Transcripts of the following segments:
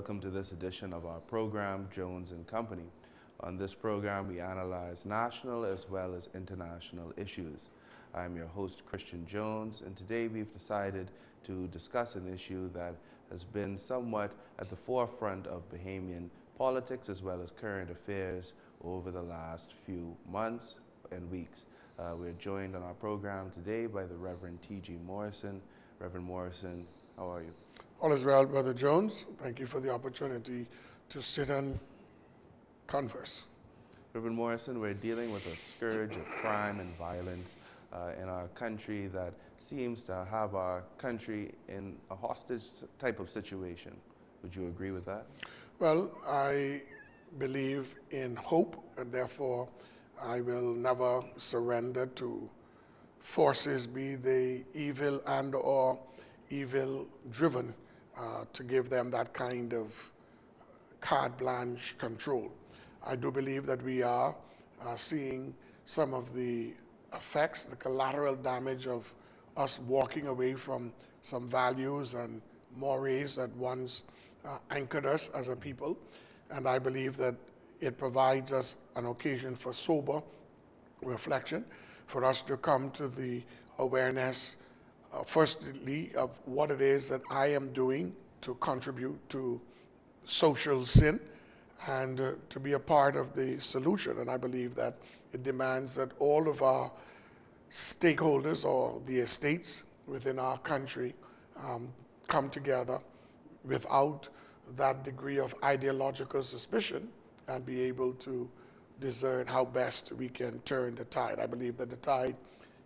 welcome to this edition of our program, Jones and Company. On this program, we analyze national as well as international issues. I'm your host, Christian Jones, and today we've decided to discuss an issue that has been somewhat at the forefront of Bahamian politics as well as current affairs over the last few months and weeks. We're joined on our program today by the Reverend T.G. Morrison. Reverend Morrison, how are you? All is well, Brother Jones. Thank you for the opportunity to sit and converse. Reverend Morrison, we're dealing with a scourge of crime and violence in our country that seems to have our country in a hostage type of situation. Would you agree with that? Well, I believe in hope, and therefore I will never surrender to forces, be they evil and or evil driven, to give them that kind of carte blanche control. I do believe that we are seeing some of the effects, the collateral damage of us walking away from some values and mores that once anchored us as a people. And I believe that it provides us an occasion for sober reflection, for us to come to the awareness, firstly, of what it is that I am doing to contribute to social sin and to be a part of the solution. And I believe that it demands that all of our stakeholders or the estates within our country come together without that degree of ideological suspicion and be able to discern how best we can turn the tide. I believe that the tide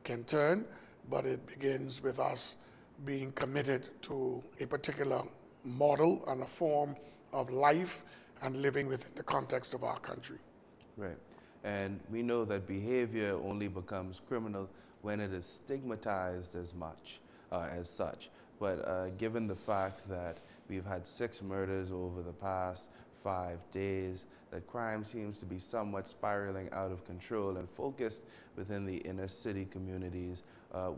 can turn, but it begins with us being committed to a particular model and a form of life and living within the context of our country. Right. And we know that behavior only becomes criminal when it is stigmatized as such. But given the fact that we've had 6 murders over the past 5 days, that crime seems to be somewhat spiraling out of control and focused within the inner city communities,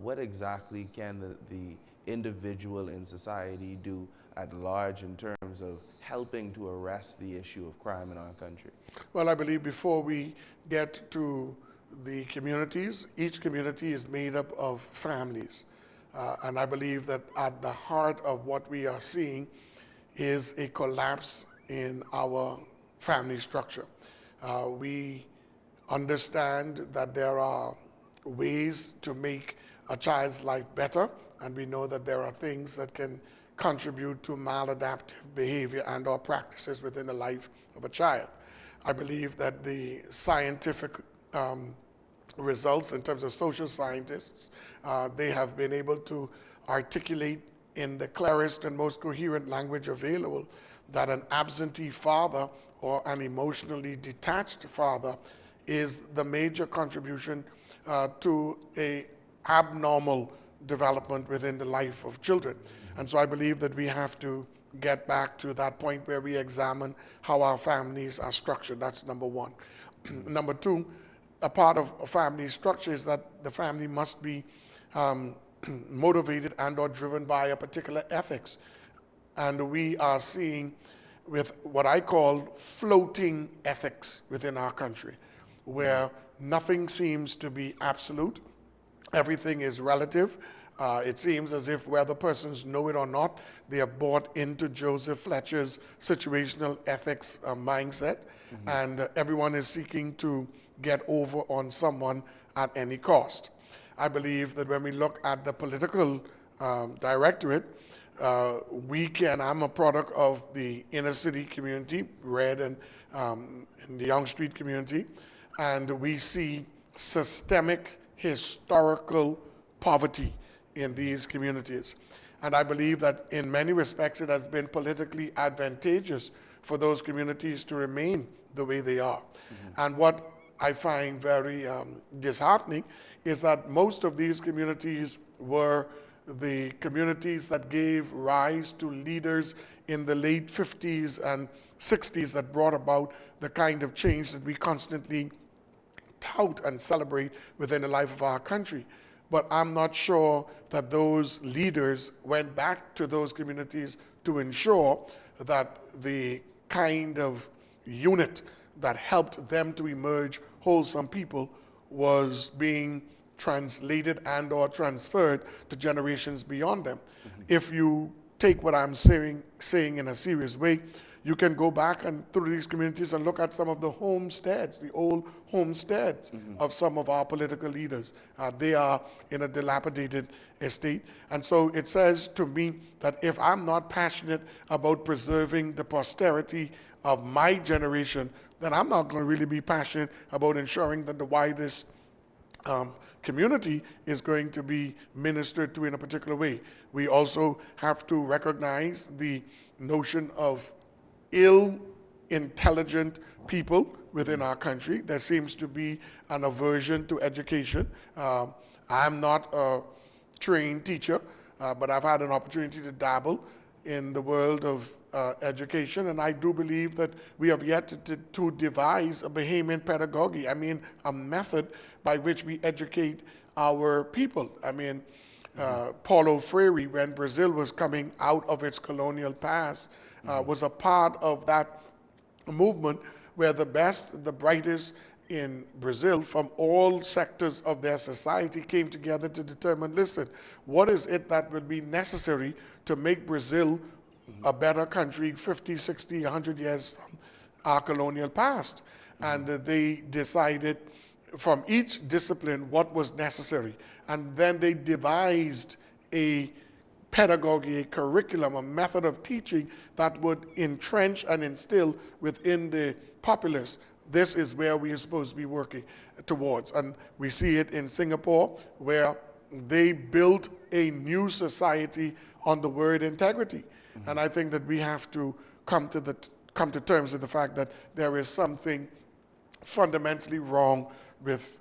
what exactly can the individual in society do at large in terms of helping to arrest the issue of crime in our country? Well, I believe before we get to the communities, each community is made up of families. And I believe that at the heart of what we are seeing is a collapse in our family structure. We understand that there are ways to make a child's life better, and we know that there are things that can contribute to maladaptive behavior and or practices within the life of a child. I believe that the scientific results in terms of social scientists, they have been able to articulate in the clearest and most coherent language available that an absentee father or an emotionally detached father is the major contribution to a abnormal development within the life of children. And so I believe that we have to get back to that point where we examine how our families are structured. That's number one. Number two, a part of a family structure is that the family must be motivated and or driven by a particular ethics. And we are seeing with what I call floating ethics within our country, where nothing seems to be absolute. Everything is relative. It seems as if whether persons know it or not, they have bought into Joseph Fletcher's situational ethics mindset, and everyone is seeking to get over on someone at any cost. I believe that when we look at the political directorate, I'm a product of the inner city community, Red and in the Young Street community, and we see systemic historical poverty in these communities. And I believe that in many respects it has been politically advantageous for those communities to remain the way they are. And what I find very disheartening is that most of these communities were the communities that gave rise to leaders in the late 50s and 60s that brought about the kind of change that we constantly tout and celebrate within the life of our country. But I'm not sure that those leaders went back to those communities to ensure that the kind of unit that helped them to emerge wholesome people was being translated and or transferred to generations beyond them. If you take what I'm saying in a serious way, you can go back and through these communities and look at some of the homesteads, the old homesteads of some of our political leaders. They are in a dilapidated estate. And so it says to me that if I'm not passionate about preserving the posterity of my generation, then I'm not going to really be passionate about ensuring that the widest community is going to be ministered to in a particular way. We also have to recognize the notion of ill-intelligent people within our country. There seems to be an aversion to education. I'm not a trained teacher, but I've had an opportunity to dabble in the world of education, and I do believe that we have yet to devise a Bahamian pedagogy. I mean, a method by which we educate our people. I mean, Paulo Freire, when Brazil was coming out of its colonial past, was a part of that movement where the best, the brightest in Brazil from all sectors of their society came together to determine, listen, what is it that would be necessary to make Brazil a better country 50, 60, 100 years from our colonial past? And they decided from each discipline what was necessary. And then they devised a pedagogy, a curriculum, a method of teaching that would entrench and instill within the populace. This is where we are supposed to be working towards. And we see it in Singapore, where they built a new society on the word integrity. And I think that we have to come to terms with the fact that there is something fundamentally wrong with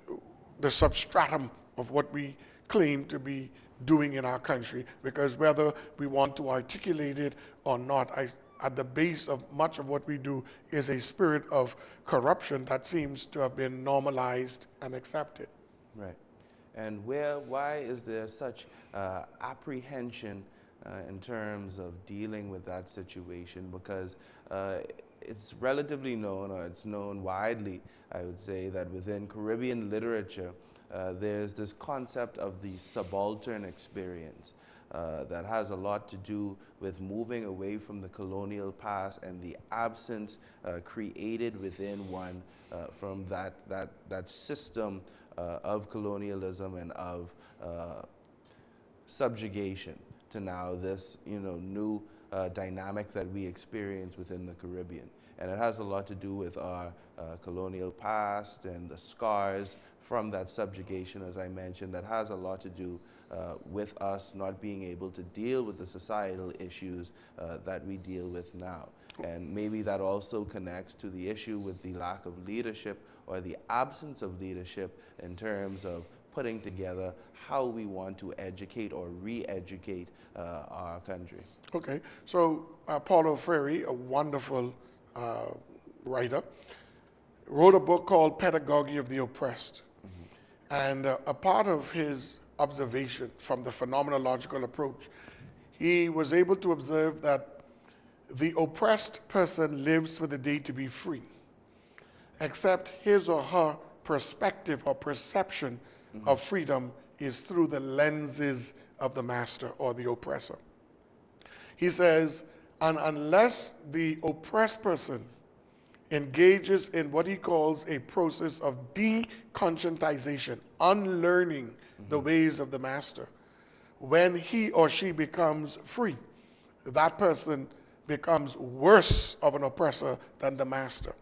the substratum of what we claim to be doing in our country, because whether we want to articulate it or not, at the base of much of what we do is a spirit of corruption that seems to have been normalized and accepted. Right. And why is there such apprehension in terms of dealing with that situation? Because it's relatively known, or it's known widely, I would say, that within Caribbean literature, there's this concept of the subaltern experience that has a lot to do with moving away from the colonial past and the absence created within one from that system of colonialism and of subjugation to now this new dynamic that we experience within the Caribbean. And it has a lot to do with our colonial past and the scars from that subjugation, as I mentioned, that has a lot to do with us not being able to deal with the societal issues that we deal with now. And maybe that also connects to the issue with the lack of leadership or the absence of leadership in terms of putting together how we want to educate or re-educate our country. Okay, so Paulo Freire, a wonderful writer, wrote a book called Pedagogy of the Oppressed. And a part of his observation from the phenomenological approach, he was able to observe that the oppressed person lives for the day to be free, except his or her perspective or perception of freedom is through the lenses of the master or the oppressor. He says, and unless the oppressed person engages in what he calls a process of deconscientization, unlearning the ways of the master, when he or she becomes free, that person becomes worse of an oppressor than the master.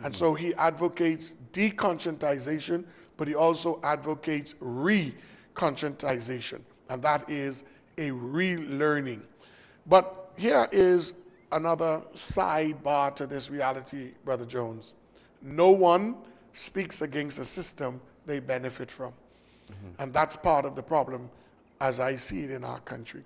And so he advocates deconscientization, but he also advocates re-conscientization, and that is a relearning. But here is another sidebar to this reality, Brother Jones. No one speaks against a system they benefit from. And that's part of the problem as I see it in our country.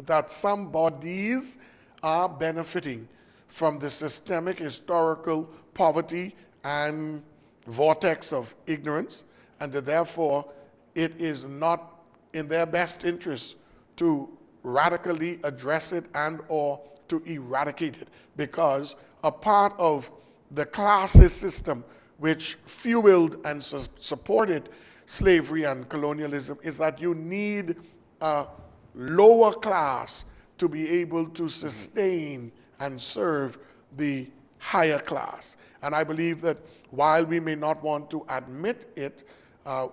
That some bodies are benefiting from the systemic historical poverty and vortex of ignorance, and that therefore it is not in their best interest to radically address it and or to eradicate it, because a part of the classist system which fueled and supported slavery and colonialism is that you need a lower class to be able to sustain and serve the higher class. And I believe that while we may not want to admit it,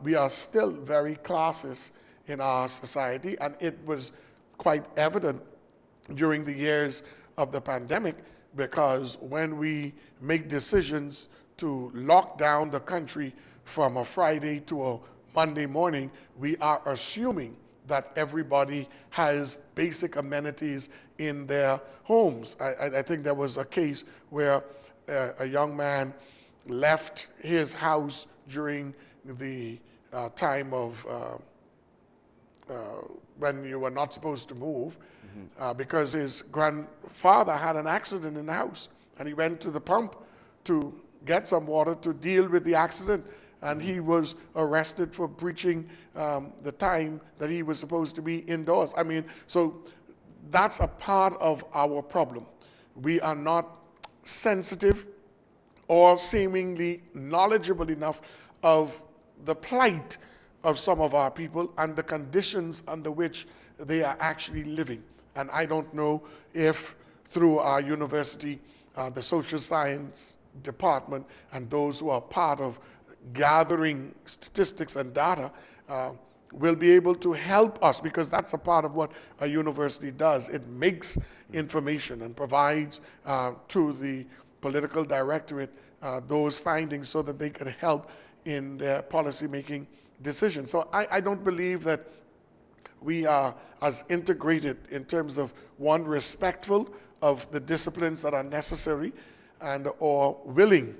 we are still very classist in our society, and it was quite evident during the years of the pandemic, because when we make decisions to lock down the country from a Friday to a Monday morning, we are assuming that everybody has basic amenities in their homes. I think there was a case where a young man left his house during the time of when you were not supposed to move, because his grandfather had an accident in the house, and he went to the pump to get some water to deal with the accident, and he was arrested for breaching the time that he was supposed to be indoors. I mean, so that's a part of our problem. We are not sensitive or seemingly knowledgeable enough of the plight of some of our people and the conditions under which they are actually living. And I don't know if through our university, the social science department, and those who are part of gathering statistics and data will be able to help us, because that's a part of what a university does. It makes information and provides to the political directorate those findings so that they can help in their policy making decisions. So I don't believe that we are as integrated in terms of, one, respectful of the disciplines that are necessary and or willing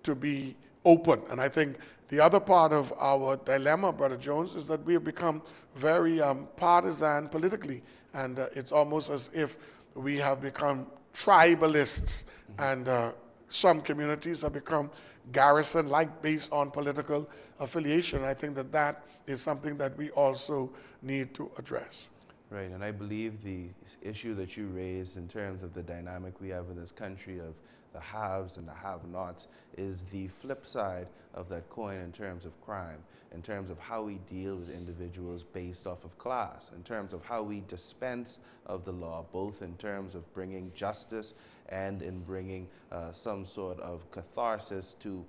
to be open. And I think the other part of our dilemma, Brother Jones, is that we have become very partisan politically. And it's almost as if we have become tribalists, and some communities have become garrison-like based on political affiliation. I think that that is something that we also need to address. Right, and I believe the issue that you raised in terms of the dynamic we have in this country of the haves and the have-nots is the flip side of that coin in terms of crime, in terms of how we deal with individuals based off of class, in terms of how we dispense of the law, both in terms of bringing justice and in bringing some sort of catharsis to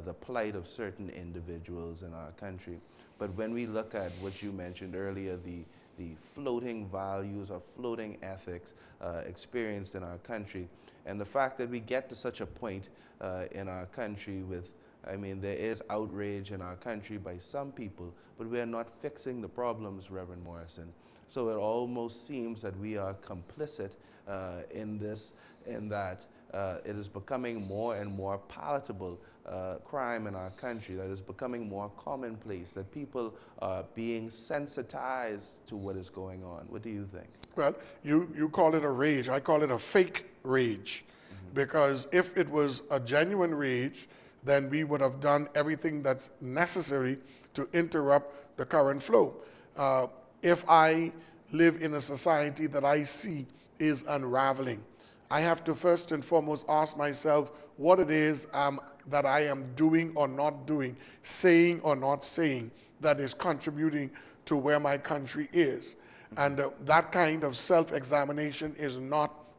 the plight of certain individuals in our country. But when we look at what you mentioned earlier, the floating values or floating ethics experienced in our country, and the fact that we get to such a point in our country with, I mean, there is outrage in our country by some people, but we are not fixing the problems, Reverend Morrison. So it almost seems that we are complicit in this, in that it is becoming more and more palatable crime in our country, that is becoming more commonplace, that people are being sensitized to what is going on. What do you think? Well, you call it a rage. I call it a fake rage. Because if it was a genuine rage, then we would have done everything that's necessary to interrupt the current flow. If I live in a society that I see is unraveling, I have to first and foremost ask myself what it is that I am doing or not doing, saying or not saying, that is contributing to where my country is. And that kind of self-examination is not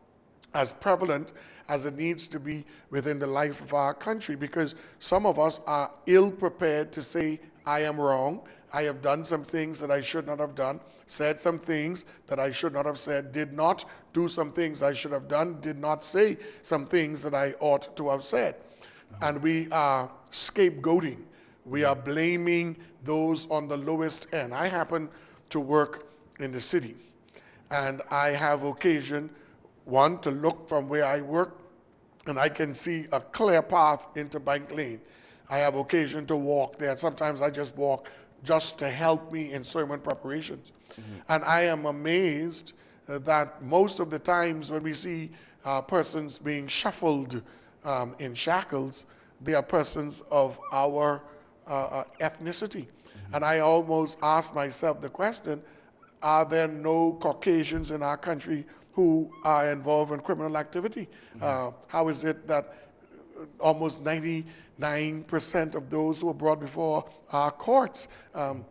as prevalent as it needs to be within the life of our country, because some of us are ill-prepared to say, I am wrong, I have done some things that I should not have done, said some things that I should not have said, did not do some things I should have done, did not say some things that I ought to have said. And we are scapegoating. We are blaming those on the lowest end. I happen to work in the city, and I have occasion, one, to look from where I work, and I can see a clear path into Bank Lane. I have occasion to walk there. Sometimes I just walk just to help me in sermon preparations. And I am amazed that most of the times when we see persons being shuffled in shackles, they are persons of our ethnicity. And I almost ask myself the question, are there no Caucasians in our country who are involved in criminal activity? How is it that almost 99% of those who are brought before our courts are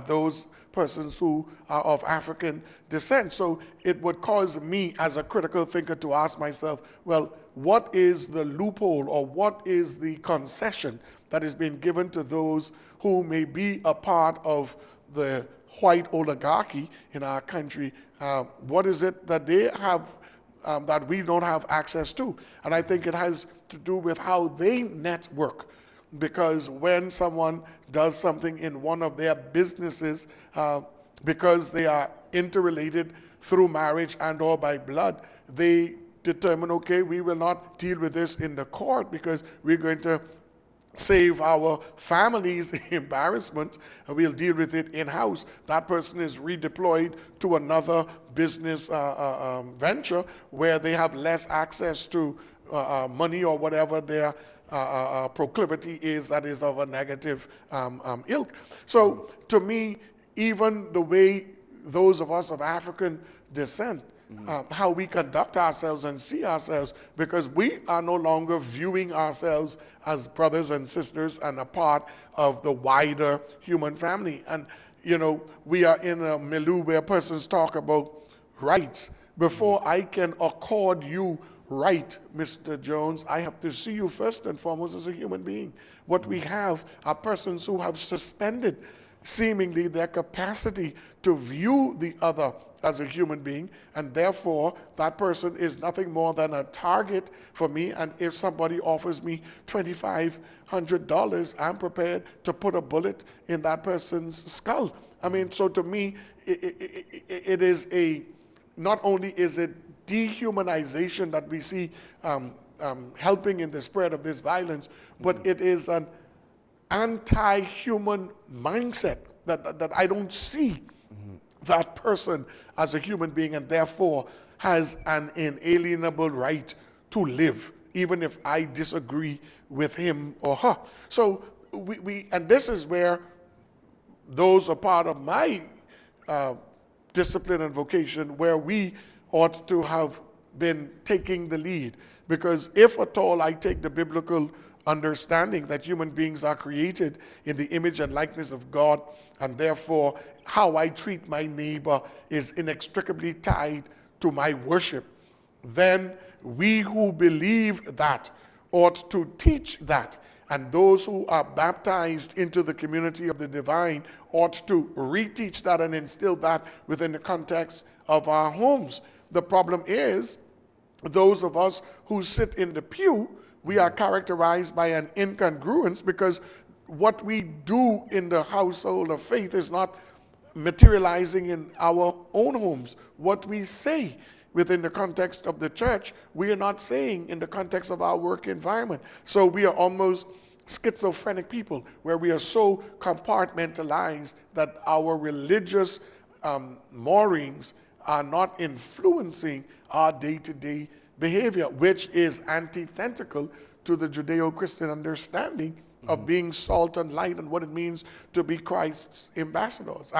those persons who are of African descent? So it would cause me as a critical thinker to ask myself, well, what is the loophole or what is the concession that is being given to those who may be a part of the white oligarchy in our country? What is it that they have that we don't have access to? And I think it has to do with how they network. Because when someone does something in one of their businesses, because they are interrelated through marriage and or by blood, they determine, okay, we will not deal with this in the court because we're going to save our families embarrassment, and we'll deal with it in-house. That person is redeployed to another business venture where they have less access to money or whatever their proclivity is that is of a negative ilk. So to me, even the way those of us of African descent, how we conduct ourselves and see ourselves, because we are no longer viewing ourselves as brothers and sisters and a part of the wider human family. And, you know, we are in a milieu where persons talk about rights. Before I can accord you right, Mr. Jones, I have to see you first and foremost as a human being. What we have are persons who have suspended seemingly their capacity to view the other as a human being, and therefore that person is nothing more than a target for me. And if somebody offers me $2,500, I'm prepared to put a bullet in that person's skull. I mean, so to me, it is a, not only is it dehumanization that we see helping in the spread of this violence, but it is an anti-human mindset that I don't see that person as a human being and therefore has an inalienable right to live, even if I disagree with him or her. So we and this is where those are part of my discipline and vocation, where we ought to have been taking the lead. Because if at all I take the biblical understanding that human beings are created in the image and likeness of God, and therefore how I treat my neighbor is inextricably tied to my worship, then we who believe that ought to teach that. And those who are baptized into the community of the divine ought to reteach that and instill that within the context of our homes. The problem is, those of us who sit in the pew, we are characterized by an incongruence, because what we do in the household of faith is not materializing in our own homes. What we say within the context of the church, we are not saying in the context of our work environment. So we are almost schizophrenic people, where we are so compartmentalized that our religious moorings are not influencing our day-to-day behavior, which is antithetical to the Judeo-Christian understanding of being salt and light and what it means to be Christ's ambassadors.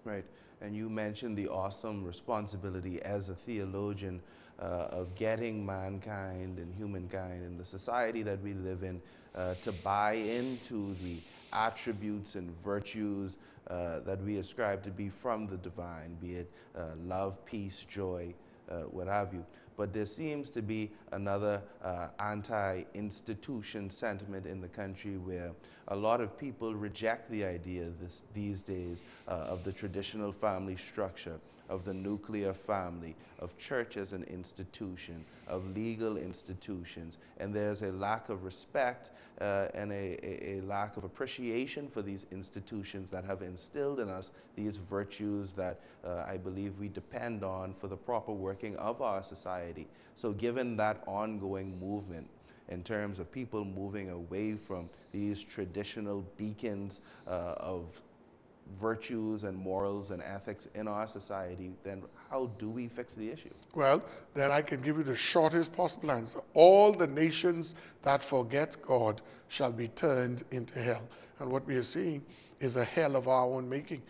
Right. And you mentioned the awesome responsibility as a theologian of getting mankind and humankind and the society that we live in to buy into the attributes and virtues that we ascribe to be from the divine, be it love, peace, joy, what have you. But there seems to be another anti-institution sentiment in the country, where a lot of people reject the idea these days of the traditional family structure, of the nuclear family, of church as an institution, of legal institutions. And there's a lack of respect and a lack of appreciation for these institutions that have instilled in us these virtues that I believe we depend on for the proper working of our society. So given that ongoing movement in terms of people moving away from these traditional beacons of virtues and morals and ethics in our society, then how do we fix the issue? Well, then I can give you the shortest possible answer. All the nations that forget God shall be turned into hell. And what we are seeing is a hell of our own making,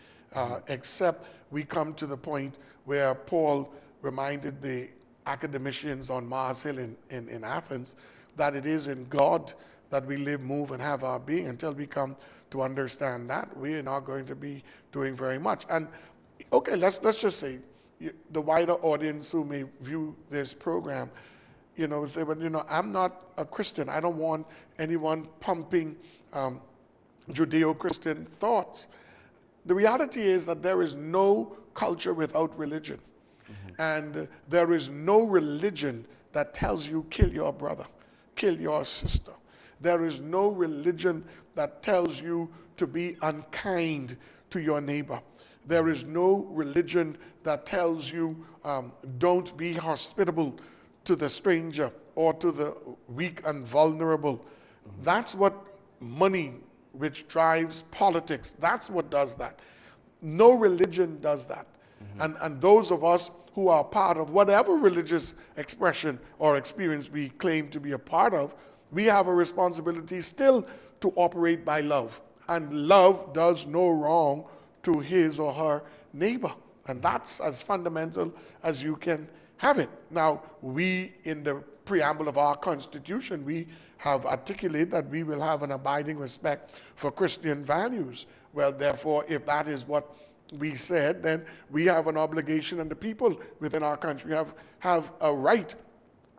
except we come to the point where Paul reminded the academicians on Mars Hill in Athens that it is in God that we live, move, and have our being. Until we come to understand that, we are not going to be doing very much. And okay, let's just say the wider audience who may view this program, say, well, I'm not a Christian. I don't want anyone pumping Judeo-Christian thoughts. The reality is that there is no culture without religion. And there is no religion that tells you kill your brother, kill your sister. There is no religion that tells you to be unkind to your neighbor. There is no religion that tells you don't be hospitable to the stranger or to the weak and vulnerable. That's what money, which drives politics, that's what does that. No religion does that. And those of us who are part of whatever religious expression or experience we claim to be a part of, we have a responsibility still to operate by love. And love does no wrong to his or her neighbor. And that's as fundamental as you can have it. Now, we, in the preamble of our Constitution, we have articulated that we will have an abiding respect for Christian values. Well, therefore, if that is what we said, then we have an obligation, and the people within our country have a right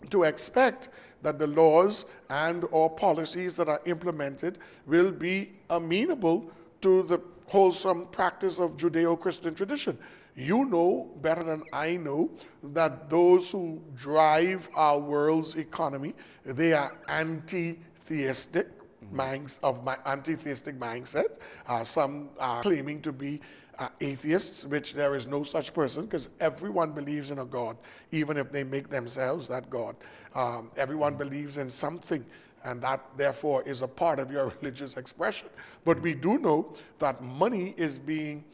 to expect that the laws and or policies that are implemented will be amenable to the wholesome practice of Judeo-Christian tradition. You know better than I know that those who drive our world's economy, they are anti-theistic anti-theistic mindsets. Some are claiming to be atheists, which there is no such person, because everyone believes in a God, even if they make themselves that God. Everyone believes in something, and that therefore is a part of your religious expression. But we do know that money is being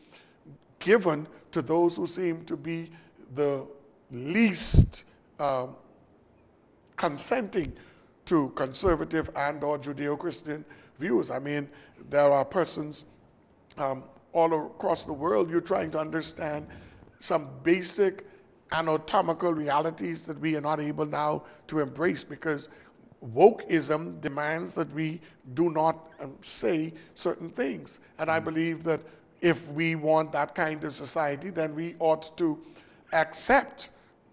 given to those who seem to be the least consenting to conservative and or Judeo-Christian views. I mean, there are persons all across the world, you're trying to understand some basic anatomical realities that we are not able now to embrace, because wokeism demands that we do not say certain things. And I believe that if we want that kind of society, then we ought to accept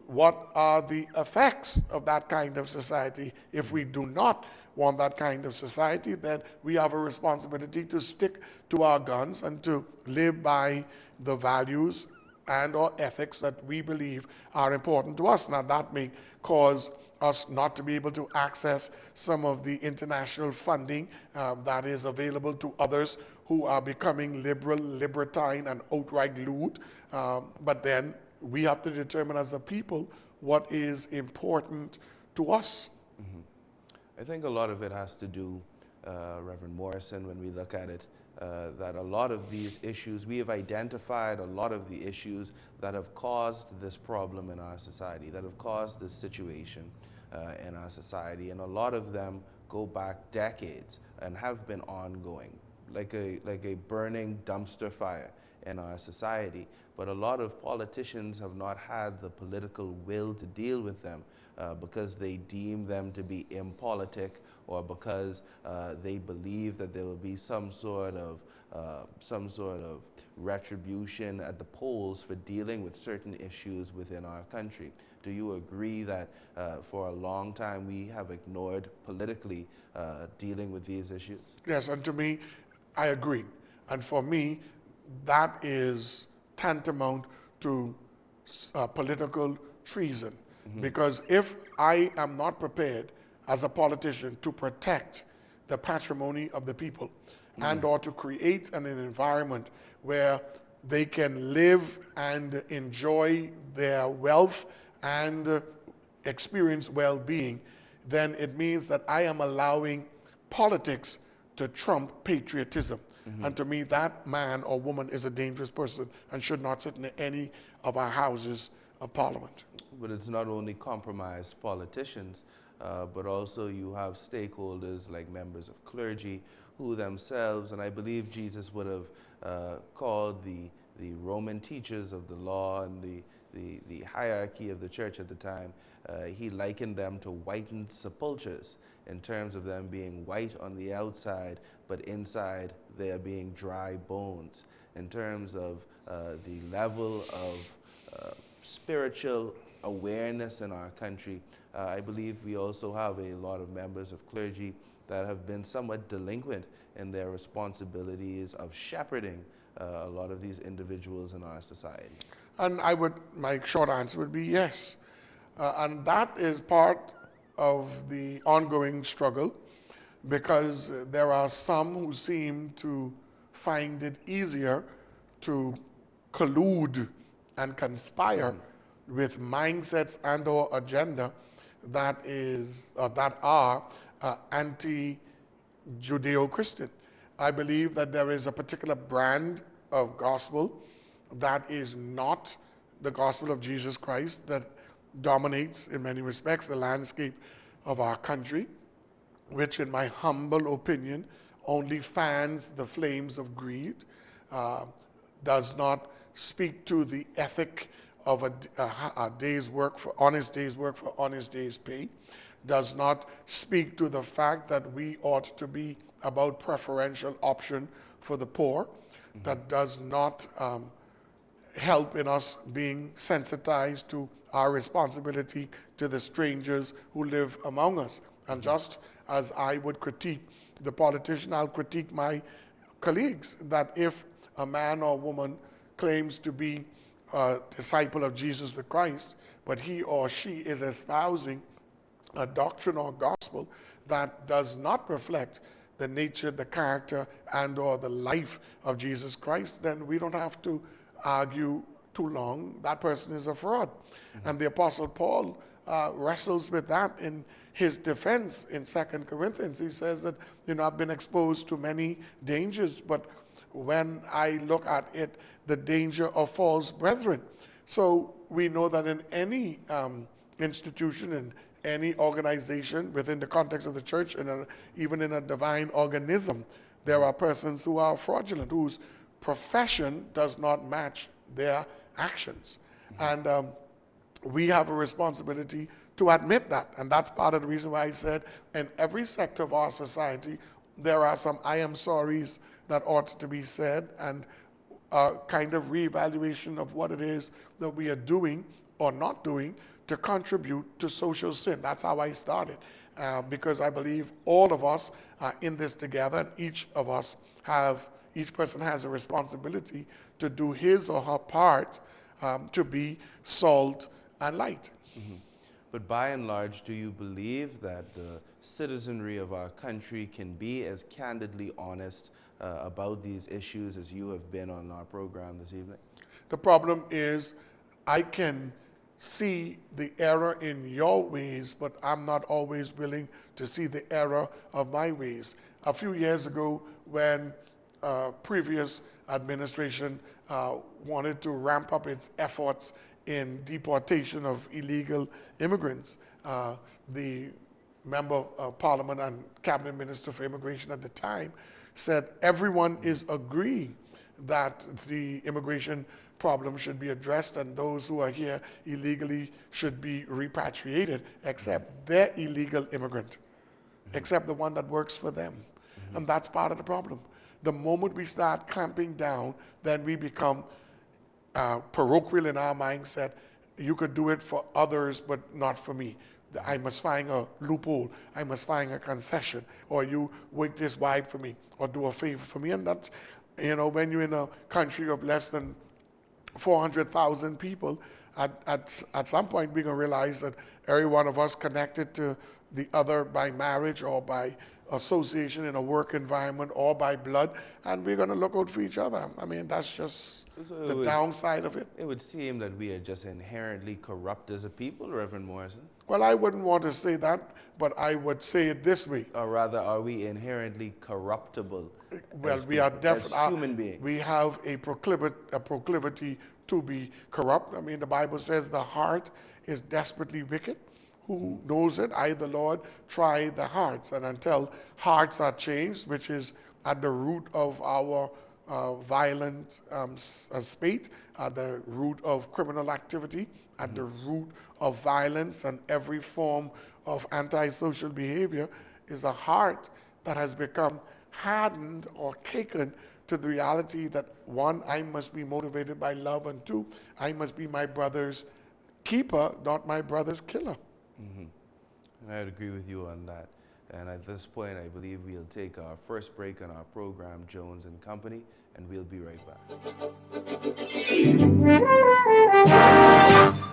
what are the effects of that kind of society. If we do not want that kind of society, then we have a responsibility to stick to our guns and to live by the values and or ethics that we believe are important to us. Now, that may cause us not to be able to access some of the international funding that is available to others who are becoming liberal, libertine, and outright lewd. But then we have to determine as a people what is important to us. I think a lot of it has to do, Reverend Morrison, when we look at it, that a lot of these issues, we have identified a lot of the issues that have caused this problem in our society, that have caused this situation in our society, and a lot of them go back decades and have been ongoing, like a burning dumpster fire in our society. But a lot of politicians have not had the political will to deal with them because they deem them to be impolitic, or because they believe that there will be some sort of retribution at the polls for dealing with certain issues within our country. Do you agree that for a long time we have ignored politically dealing with these issues? Yes, and to me, I agree. And for me, that is tantamount to political treason. Because if I am not prepared as a politician to protect the patrimony of the people and or to create an environment where they can live and enjoy their wealth and experience well-being, then it means that I am allowing politics to trump patriotism. And to me, that man or woman is a dangerous person and should not sit in any of our houses of parliament. But it's not only compromised politicians, but also you have stakeholders like members of clergy who themselves, and I believe Jesus would have called the Roman teachers of the law and the hierarchy of the church at the time, he likened them to whitened sepulchres in terms of them being white on the outside, but inside they are being dry bones. In terms of the level of spiritual awareness in our country, I believe we also have a lot of members of clergy that have been somewhat delinquent in their responsibilities of shepherding a lot of these individuals in our society. And my short answer would be yes. And that is part of the ongoing struggle, because there are some who seem to find it easier to collude and conspire with mindsets and or agenda that are anti-Judeo-Christian. I believe that there is a particular brand of gospel that is not the gospel of Jesus Christ that dominates, in many respects, the landscape of our country, which, in my humble opinion, only fans the flames of greed, does not speak to the ethic of a day's work for honest day's pay, does not speak to the fact that we ought to be about preferential option for the poor, that does not help in us being sensitized to our responsibility to the strangers who live among us. And just as I would critique the politician, I'll critique my colleagues, that if a man or woman claims to be a disciple of Jesus the Christ, but he or she is espousing a doctrine or gospel that does not reflect the nature, the character, and or the life of Jesus Christ, then we don't have to argue too long. That person is a fraud. And the Apostle Paul wrestles with that in his defense in 2 Corinthians. He says that, I've been exposed to many dangers, but when I look at it, the danger of false brethren. So we know that in any institution, in any organization within the context of the church, and even in a divine organism, there are persons who are fraudulent, whose profession does not match their actions. And we have a responsibility to admit that. And that's part of the reason why I said in every sector of our society, there are some I am sorries that ought to be said, and a kind of reevaluation of what it is that we are doing or not doing to contribute to social sin. That's how I started, because I believe all of us are in this together, and each person has a responsibility to do his or her part to be salt and light. Mm-hmm. But by and large, do you believe that the citizenry of our country can be as candidly honest about these issues as you have been on our program this evening? The problem is, I can see the error in your ways, but I'm not always willing to see the error of my ways. A few years ago, when previous administration wanted to ramp up its efforts in deportation of illegal immigrants, the member of parliament and cabinet minister for immigration at the time said everyone is agreeing that the immigration problem should be addressed and those who are here illegally should be repatriated, except their illegal immigrant, except the one that works for them. And that's part of the problem. The moment we start clamping down, then we become parochial in our mindset. You could do it for others, but not for me. I must find a loophole. I must find a concession. Or you wait this wide for me, or do a favor for me. And that's, when you're in a country of less than 400,000 people, at some point we're going to realize that every one of us connected to the other by marriage or by association in a work environment or by blood, and we're going to look out for each other. I mean, that's just the downside of it. It would seem that we are just inherently corrupt as a people, Reverend Morrison. Well, I wouldn't want to say that, but I would say it this way. Or rather, are we inherently corruptible? Well, we are definitely human beings. We have a proclivity to be corrupt. I mean, the Bible says the heart is desperately wicked. Who knows it? I, the Lord, try the hearts. And until hearts are changed, which is at the root of our violent spate, at the root of criminal activity, at the root of violence and every form of antisocial behavior is a heart that has become hardened or taken to the reality that one, I must be motivated by love, and two, I must be my brother's keeper, not my brother's killer. And I would agree with you on that. And at this point, I believe we'll take our first break on our program, Jones and Company, and we'll be right back.